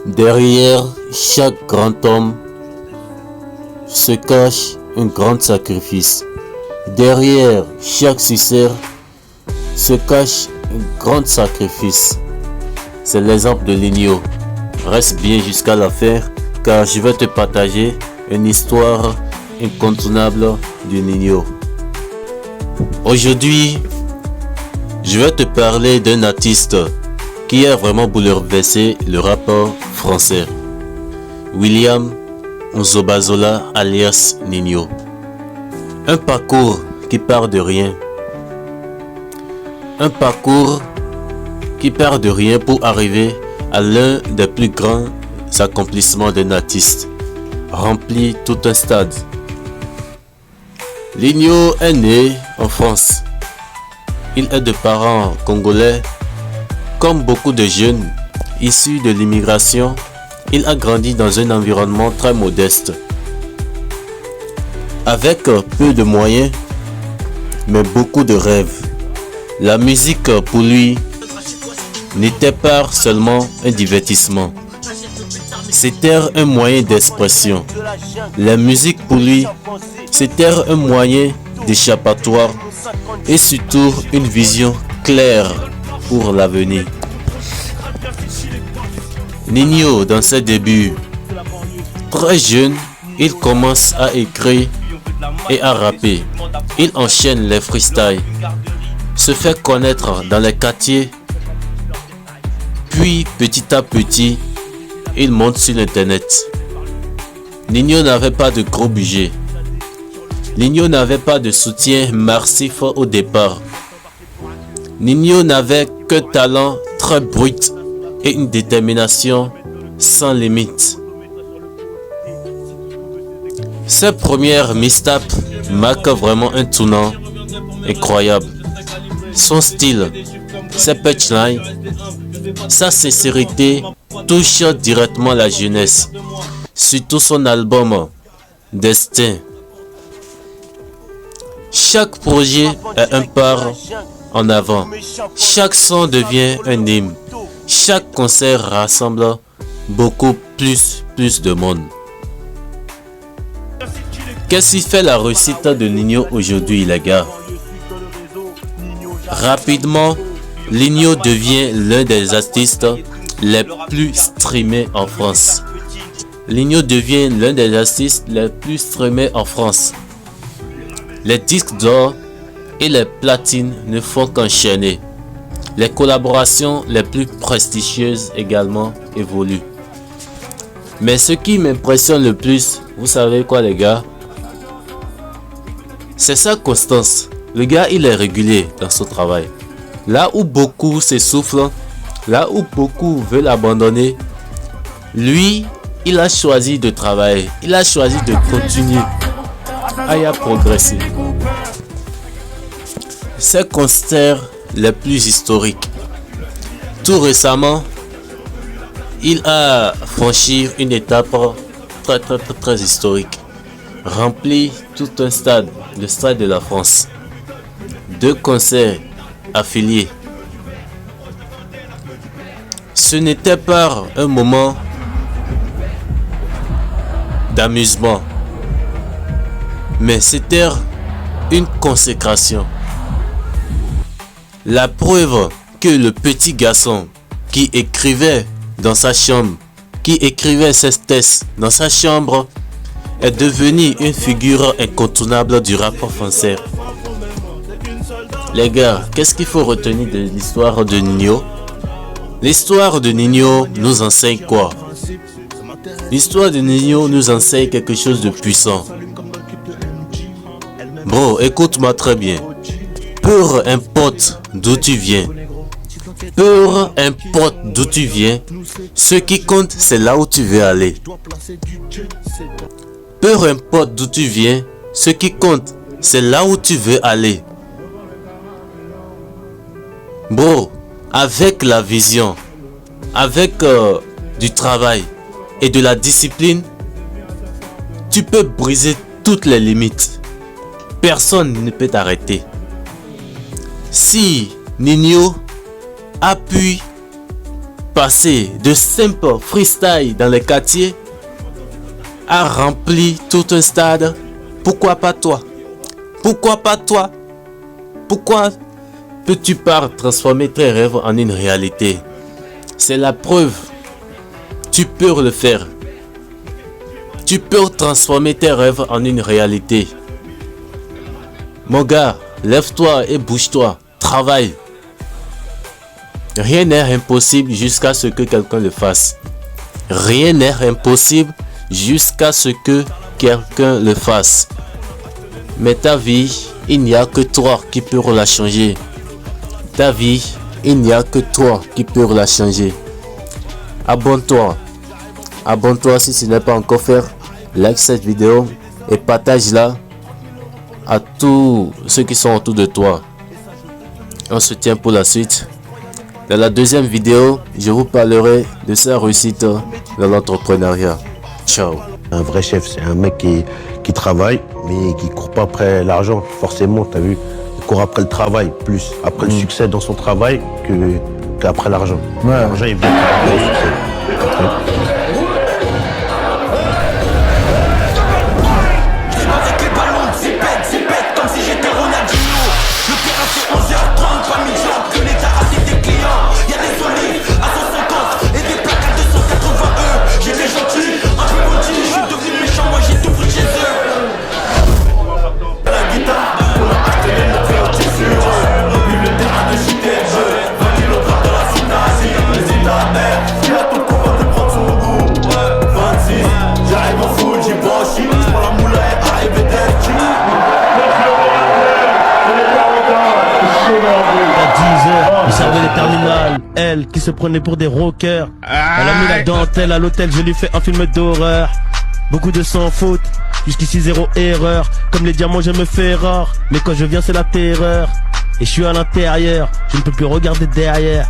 Derrière chaque grand homme se cache un grand sacrifice. Derrière chaque succès se cache un grand sacrifice. C'est l'exemple de Nino. Reste bien jusqu'à la fin car je vais te partager une histoire incontournable de Nino. Aujourd'hui, je vais te parler d'un artiste qui a vraiment bouleversé le rap français. William Nzobazola alias Nino. Un parcours qui part de rien. Un parcours qui part de rien pour arriver à l'un des plus grands accomplissements d'un artiste. Remplit tout un stade. Nino est né en France. Il est de parents congolais. Comme beaucoup de jeunes issus de l'immigration, il a grandi dans un environnement très modeste. Avec peu de moyens, mais beaucoup de rêves. La musique pour lui n'était pas seulement un divertissement. C'était un moyen d'expression. La musique pour lui, c'était un moyen d'échappatoire et surtout une vision claire pour l'avenir. Nino, dans ses débuts, très jeune, il commence à écrire et à rapper. Il enchaîne les freestyles, se fait connaître dans les quartiers, puis petit à petit, il monte sur l'internet. Nino n'avait pas de gros budget. Nino n'avait pas de soutien massif au départ. Nino n'avait qu'un talent très brut et une détermination sans limite. Ses premières mixtapes marquent vraiment un tournant incroyable. Son style, ses punchlines, sa sincérité touche directement la jeunesse. Surtout son album Destin. Chaque projet est un pas en avant. Chaque son devient un hymne. Chaque concert rassemble beaucoup plus de monde. Qu'est-ce qui fait la réussite de Nino aujourd'hui, les gars? Rapidement, Nino devient l'un des artistes les plus streamés en France. Nino devient l'un des artistes les plus streamés en France. Les disques d'or et les platines ne font qu'enchaîner. Les collaborations les plus prestigieuses également évoluent. Mais ce qui m'impressionne le plus, vous savez quoi les gars? C'est sa constance. Le gars il est régulier dans son travail. Là où beaucoup s'essoufflent, là où beaucoup veulent abandonner, lui il a choisi de travailler. Il a choisi de continuer à y progresser. Ses concerts les plus historiques. Tout récemment, il a franchi une étape très historique. Rempli tout un stade, le stade de la France. 2 concerts affiliés. Ce n'était pas un moment d'amusement, mais c'était une consécration. La preuve que le petit garçon qui écrivait dans sa chambre, qui écrivait ses textes dans sa chambre, est devenu une figure incontournable du rap français. Les gars, qu'est-ce qu'il faut retenir de l'histoire de Nino? L'histoire de Nino nous enseigne quoi? L'histoire de Nino nous enseigne quelque chose de puissant. Bro, écoute-moi très bien. Peu importe d'où tu viens. Peu importe d'où tu viens. Ce qui compte, c'est là où tu veux aller. Peu importe d'où tu viens. Ce qui compte, c'est là où tu veux aller. Bro, avec la vision, avec du travail et de la discipline, tu peux briser toutes les limites. Personne ne peut t'arrêter. Si Nino a pu passer de simple freestyle dans les quartiers à remplir tout un stade, pourquoi pas toi? Pourquoi pas toi? Pourquoi peux-tu pas transformer tes rêves en une réalité? C'est la preuve. Tu peux le faire. Tu peux transformer tes rêves en une réalité. Mon gars, lève-toi et bouge-toi. Travaille. Rien n'est impossible jusqu'à ce que quelqu'un le fasse. Rien n'est impossible jusqu'à ce que quelqu'un le fasse. Mais ta vie, il n'y a que toi qui peux la changer. Ta vie, il n'y a que toi qui peux la changer. Abonne-toi. Abonne-toi si ce n'est pas encore fait. Like cette vidéo et partage-la à tous ceux qui sont autour de toi. On se tient pour la suite. Dans la deuxième vidéo, je vous parlerai de sa réussite dans l'entrepreneuriat. Ciao. Un vrai chef, c'est un mec qui travaille, mais qui court pas après l'argent. Forcément, t'as vu, il court après le travail, plus après le succès dans son travail qu'après l'argent. Ouais. L'argent, il vient après le succès. Les terminales, elle qui se prenait pour des rockers. Elle a mis la dentelle à l'hôtel, je lui fais un film d'horreur. Beaucoup de sans faute, jusqu'ici zéro erreur. Comme les diamants je me fais rare, mais quand je viens c'est la terreur. Et je suis à l'intérieur, je ne peux plus regarder derrière.